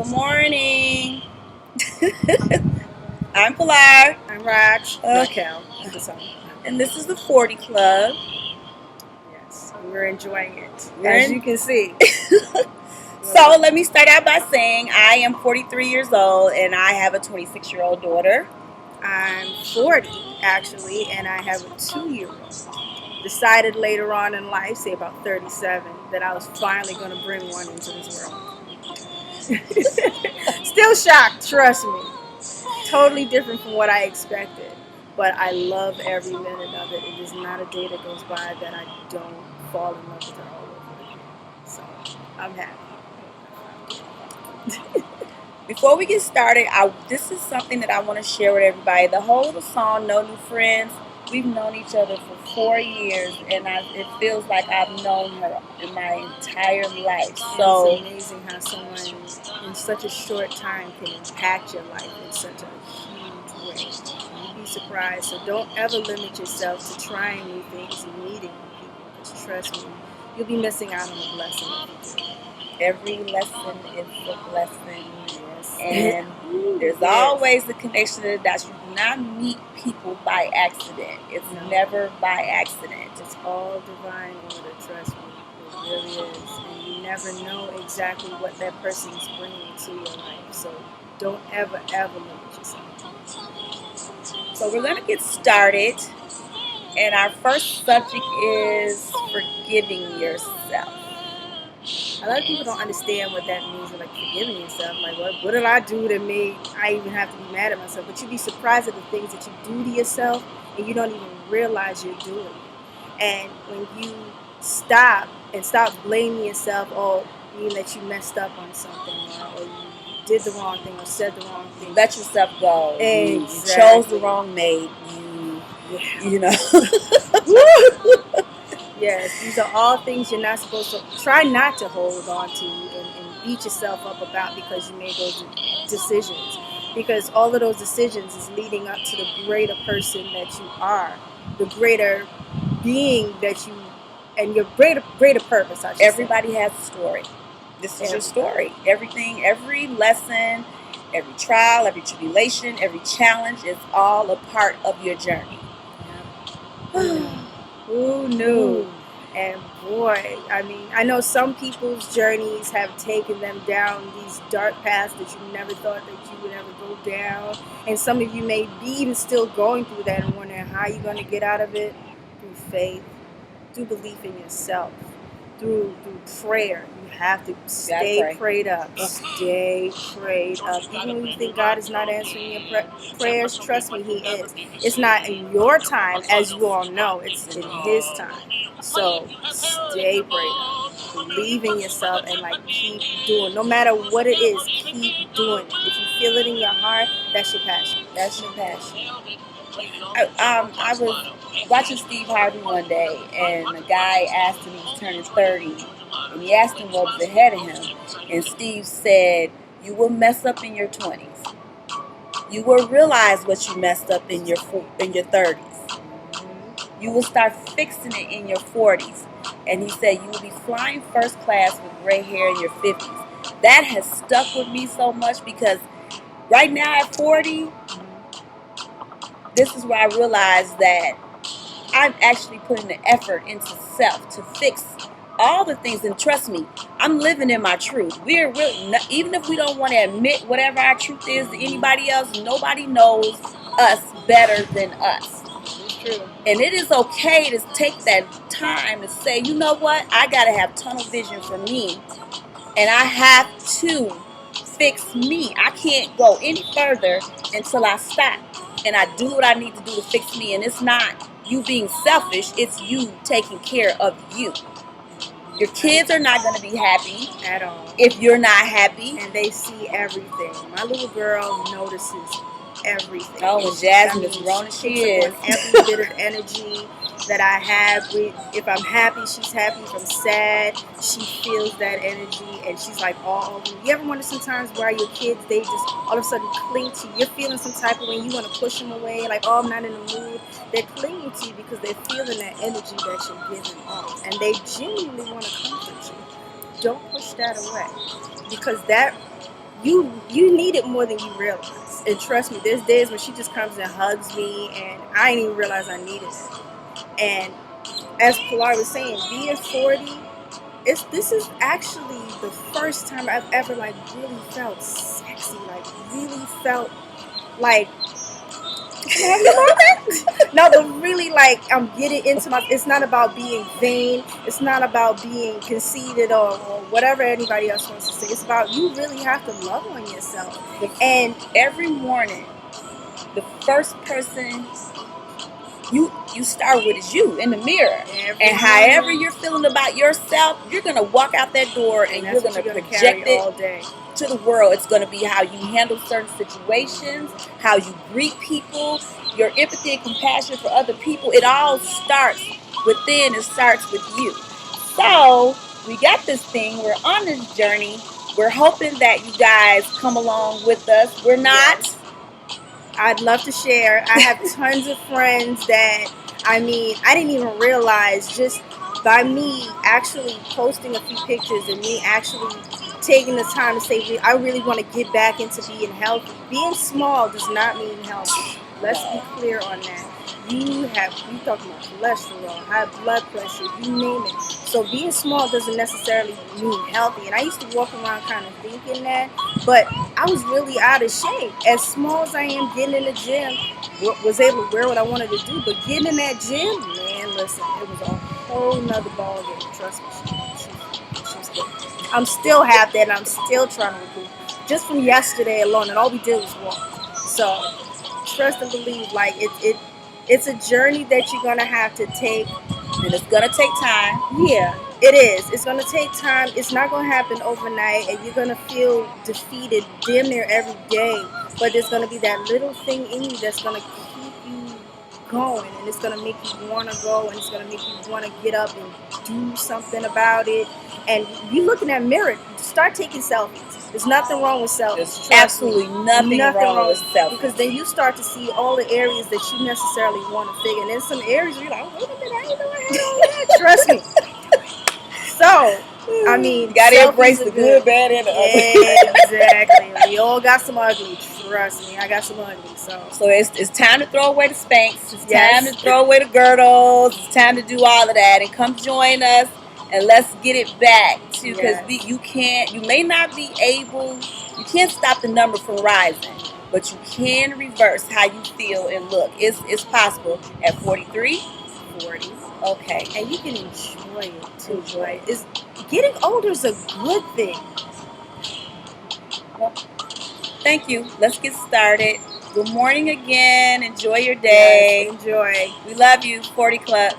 Good morning. I'm Pilar. I'm Raj. Okay. Raquel. And this is the 40 Club. Yes, we're enjoying it, We're you can see. So let me start out by saying I am 43 years old and I have a 26-year-old daughter. I'm 40, actually, and I have a 2-year-old. Decided later on in life, say about 37, that I was finally going to bring one into this world. Still shocked, trust me. Totally different from what I expected. But I love every minute of it. It is not a day that goes by that I don't fall in love with her all over again. So I'm happy. Before we get started, this is something that I want to share with everybody. The whole of the song, No New Friends, we've known each other for 4 years, and it feels like I've known her in my entire life. So it's amazing how someone in such a short time can impact your life in such a huge way. You'd be surprised. So don't ever limit yourself to trying new things and meeting new people. Because trust me, you'll be missing out on a blessing if you do. Every lesson is a blessing. And there's always the connection to the dots. You do not meet people by accident. It's never by accident. It's all divine order, trust me. It really is. And you never know exactly what that person is bringing to your life. So don't ever limit yourself. So we're going to get started. And our first subject is forgiving yourself. A lot of people don't understand what that means, like forgiving yourself. Like, what did I do that made I even have to be mad at myself? But you'd be surprised at the things that you do to yourself and you don't even realize you're doing it. And when you stop blaming yourself, or mean that you messed up on something, or you did the wrong thing or said the wrong thing, let yourself go. Exactly. You chose the wrong mate. You know. Yes, these are all things you're not supposed to try not to hold on to and beat yourself up about because you made those decisions. Because all of those decisions is leading up to the greater person that you are, the greater being that you, and your greater purpose. Everybody has a story. This is your story. Everything, every lesson, every trial, every tribulation, every challenge is all a part of your journey. Who knew? And boy, I mean, I know some people's journeys have taken them down these dark paths that you never thought that you would ever go down. And some of you may be even still going through that and wondering how you're going to get out of it. Through faith, through belief in yourself, through prayer. You have to stay prayed up. Stay prayed up. Even when you think God is not answering your prayers, trust me, He is. It's not in your time, as you all know. It's in His time. So stay prayed up. Believe in yourself and keep doing. No matter what it is, keep doing it. If you feel it in your heart, that's your passion. That's your passion. I was watching Steve Harvey one day, and a guy asked him, he was turning 30, and he asked him what was ahead of him, and Steve said, you will mess up in your 20s. You will realize what you messed up in your 30s. You will start fixing it in your 40s. And he said, you will be flying first class with gray hair in your 50s. That has stuck with me so much because right now at 40, this is where I realized that I'm actually putting the effort into self to fix all the things. And trust me, I'm living in my truth. We're really, even if we don't want to admit whatever our truth is to anybody else, nobody knows us better than us. It's true. And it is okay to take that time to say, you know what, I got to have tunnel vision for me. And I have to fix me. I can't go any further until I stop and I do what I need to do to fix me. And it's not you being selfish, it's you taking care of you. Your kids are not going to be happy at all if you're not happy. And they see everything. My little girl notices everything. Oh, and Jasmine is grown as she is. Every bit of energy that I have. If I'm happy, she's happy. If I'm sad, she feels that energy, and she's like all over. You ever wonder sometimes why your kids, they just all of a sudden cling to you? You're feeling some type of way, you want to push them away, like, oh, I'm not in the mood. They're clinging to you because they're feeling that energy that you're giving off, and they genuinely want to comfort you. Don't push that away, because that you need it more than you realize. And trust me, there's days when she just comes and hugs me, and I didn't even realize I needed it. And as Pilar was saying, being 40, this is actually the first time I've ever like really felt sexy, like really felt like can I have your moment? No, but really like I'm getting into my. It's not about being vain. It's not about being conceited or whatever anybody else wants to say. It's about you really have to love on yourself. And every morning, the first person you start with is you in the mirror. And however you're feeling about yourself, you're gonna walk out that door and you're gonna project it all day to the world. It's gonna be how you handle certain situations, how you greet people, your empathy and compassion for other people. It all starts within. It starts with you. So we got this thing. We're on this journey. We're hoping that you guys come along with us. We're not. Yes. I'd love to share. I have tons of friends that, I mean, I didn't even realize just by me actually posting a few pictures and me actually taking the time to say, I really want to get back into being healthy. Being small does not mean healthy. Let's be clear on that. You talking about cholesterol, high blood pressure, you name it. So being small doesn't necessarily mean healthy. And I used to walk around kind of thinking that, but I was really out of shape. As small as I am, getting in the gym, was able to wear what I wanted to do. But getting in that gym, man, listen, it was a whole nother ball game. Trust me, she's good. I'm still half that, and I'm still trying to recoup. Just from yesterday alone, and all we did was walk. So trust and believe, like it's a journey that you're gonna have to take, and it's gonna take time. Yeah, it is. It's gonna take time. It's not gonna happen overnight, and you're gonna feel defeated damn near every day. But there's gonna be that little thing in you that's gonna keep you going, and it's gonna make you wanna go, and it's gonna make you wanna get up and do something about it. And you look in that mirror, start taking selfies. There's nothing wrong with selfies. There's absolutely nothing wrong with selfies. Because then you start to see all the areas that you necessarily want to figure. And then some areas where you're like, wait a minute, I didn't know I had all that. Trust me. So, I mean, you gotta embrace the good, bad, and the ugly. Exactly. We all got some ugly. Trust me, I got some ugly. So it's time to throw away the Spanx. It's time to throw away the girdles. It's time to do all of that. And come join us. And let's get it back too, because you may not be able, you can't stop the number from rising, but you can reverse how you feel and look. It's possible at 43, 40. Okay, and you can enjoy it too. Enjoy it. Getting older is a good thing. Well, thank you. Let's get started. Good morning again. Enjoy your day. Yes, enjoy. We love you, 40 Club.